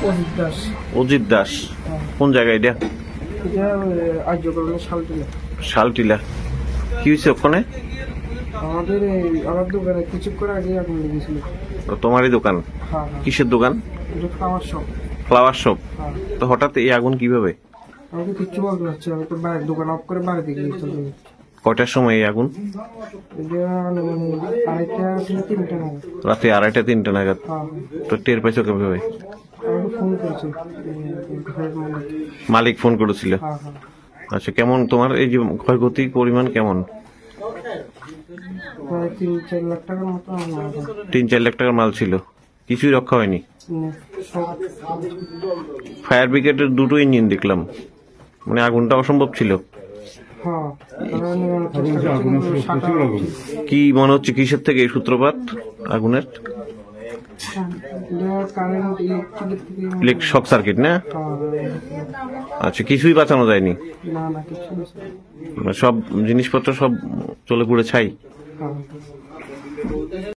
অজিত দাস। অজিত দাস, কোন জায়গায় এটা? এটা আর্যকরণের শালটিলা। শালটিলা। কি হয়েছে ওখানে? আমার দোকানে কিছু করে আগে আগুন লেগেছিল। তোমারই দোকান? হ্যাঁ। কিসের দোকান? এটা ফ্লাওয়ার শপ। Flower shop. হ্যাঁ। তো হঠাৎ এই আগুন কিভাবে? আমাকে কিচ্ছু বলতে পারছি, আমি তো বাইরের দোকান অফ করে বাড়িতে গিয়ে চলে যাচ্ছি। কয়টার সময় এই আগুন? এটা আড়াইটা থেকে 3টা নাগাদ। রাতে 2:30 3টা নাগাদ। হ্যাঁ। তো টের পাইছো কিভাবে? আমাকে ফোন করেছে ঘরের মালিক। মালিক ফোন করেছিল? হ্যাঁ। আচ্ছা, কেমন তোমার এই যে ক্ষয়ক্ষতির পরিমাণ কেমন? প্রায় 3-4 লাখ টাকার মতো আমার মাল হয়। 3-4 লাখ টাকার মাল ছিল, কিছুই রক্ষা হয়নি? সব ফায়ার ব্রিগেডের 2টো ইঞ্জিন দেখলাম, মানে আগুনটা অসম্ভব ছিল। হ্যাঁ, তারা নেওয়ার চেষ্টা করছে, কিন্তু শাটার কি মনে হচ্ছে কিসের থেকে এই সূত্রপাত আগুনের? কারেন্ট ইলেকট্রিকের থেকে। শক সার্কিট না? হ্যাঁ। আচ্ছা, কিছুই বাঁচানো যায়নি? না কিছু না। সব জিনিসপত্র সব চলে পুড়ে ছাই? হ্যাঁ।